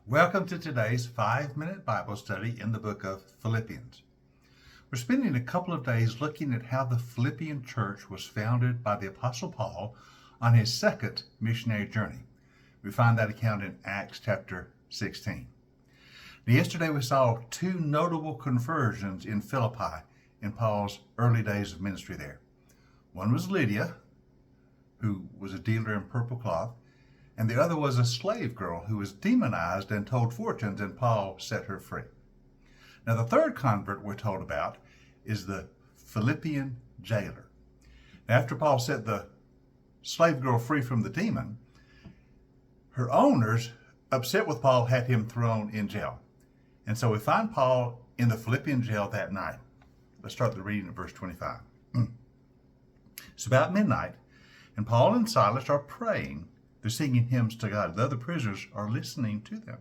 Welcome to today's 5-minute Bible study in the book of Philippians. We're spending a couple of days looking at how the Philippian church was founded by the Apostle Paul on his second missionary journey. We find that account in Acts chapter 16. Now, yesterday we saw two notable conversions in Philippi in Paul's early days of ministry there. One was Lydia, who was a dealer in purple cloth, and the other was a slave girl who was demonized and told fortunes, and Paul set her free. Now, the third convert we're told about is the Philippian jailer. Now, after Paul set the slave girl free from the demon, her owners, upset with Paul, had him thrown in jail. And so we find Paul in the Philippian jail that night. Let's start the reading at verse 25. It's about midnight, and Paul and Silas are praying. They're singing hymns to God. The other prisoners are listening to them.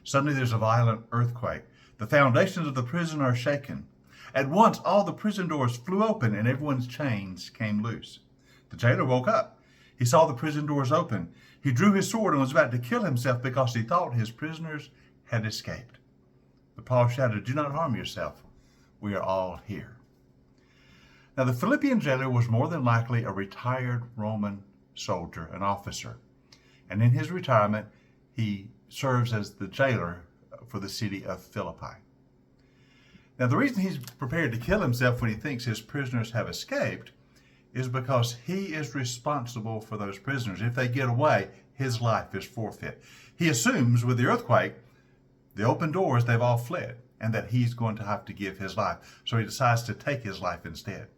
Suddenly there's a violent earthquake. The foundations of the prison are shaken. At once all the prison doors flew open and everyone's chains came loose. The jailer woke up. He saw the prison doors open. He drew his sword and was about to kill himself because he thought his prisoners had escaped. But Paul shouted, "Do not harm yourself. We are all here." Now, the Philippian jailer was more than likely a retired Roman soldier, an officer. And in his retirement, he serves as the jailer for the city of Philippi. Now, the reason he's prepared to kill himself when he thinks his prisoners have escaped is because he is responsible for those prisoners. If they get away, his life is forfeit. He assumes with the earthquake, the open doors, they've all fled, and that he's going to have to give his life. So he decides to take his life instead.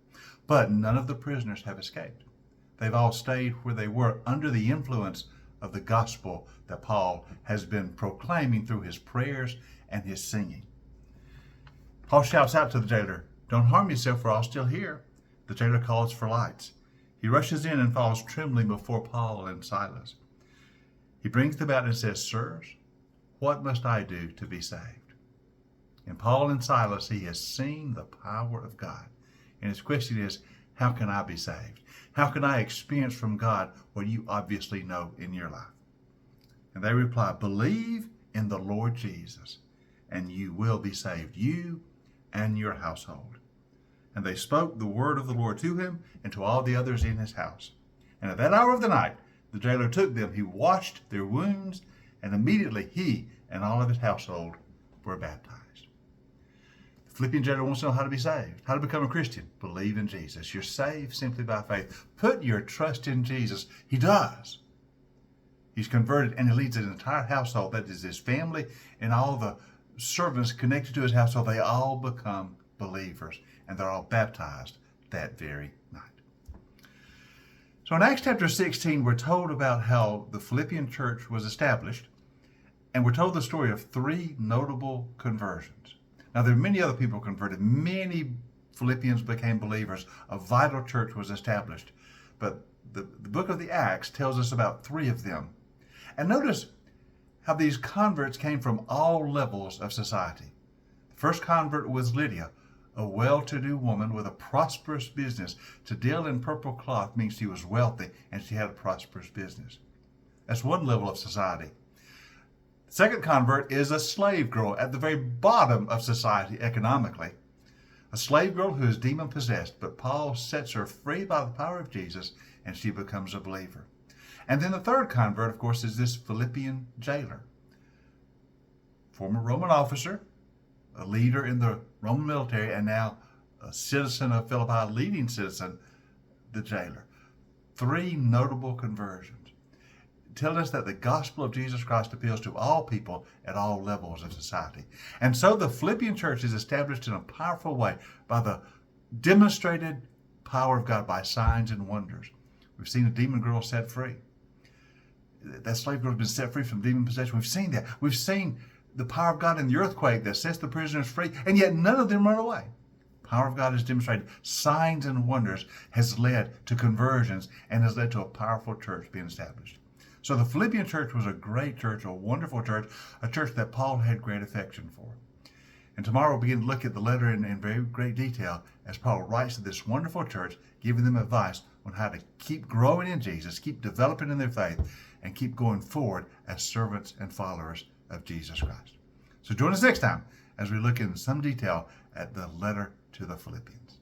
But none of the prisoners have escaped. They've all stayed where they were under the influence of the gospel that Paul has been proclaiming through his prayers and his singing. Paul shouts out to the jailer, "Don't harm yourself, we're all still here." The jailer calls for lights. He rushes in and falls trembling before Paul and Silas. He brings them out and says, "Sirs, what must I do to be saved?" In Paul and Silas, he has seen the power of God. And his question is, how can I be saved? How can I experience from God what you obviously know in your life? And they reply, "Believe in the Lord Jesus, and you will be saved, you and your household." And they spoke the word of the Lord to him and to all the others in his house. And at that hour of the night, the jailer took them, he washed their wounds, and immediately he and all of his household were baptized. The Philippian jailer wants to know how to be saved, how to become a Christian. Believe in Jesus. You're saved simply by faith. Put your trust in Jesus. He does. He's converted and he leads an entire household. That is his family and all the servants connected to his household. They all become believers and they're all baptized that very night. So in Acts chapter 16, we're told about how the Philippian church was established, and we're told the story of three notable conversions. Now, there are many other people converted. Many Philippians became believers. A vital church was established. But the book of the Acts tells us about three of them. And notice how these converts came from all levels of society. The first convert was Lydia, a well-to-do woman with a prosperous business. To deal in purple cloth means she was wealthy and she had a prosperous business. That's one level of society. The second convert is a slave girl at the very bottom of society economically. A slave girl who is demon-possessed, but Paul sets her free by the power of Jesus and she becomes a believer. And then the third convert, of course, is this Philippian jailer. Former Roman officer, a leader in the Roman military, and now a citizen of Philippi, leading citizen, the jailer. Three notable conversions, telling us that the gospel of Jesus Christ appeals to all people at all levels of society. And so the Philippian church is established in a powerful way by the demonstrated power of God by signs and wonders. We've seen a demon girl set free. That slave girl has been set free from demon possession. We've seen that. We've seen the power of God in the earthquake that sets the prisoners free, and yet none of them run away. Power of God is demonstrated. Signs and wonders has led to conversions and has led to a powerful church being established. So the Philippian church was a great church, a wonderful church, a church that Paul had great affection for. And tomorrow we'll begin to look at the letter in very great detail as Paul writes to this wonderful church, giving them advice on how to keep growing in Jesus, keep developing in their faith, and keep going forward as servants and followers of Jesus Christ. So join us next time as we look in some detail at the letter to the Philippians.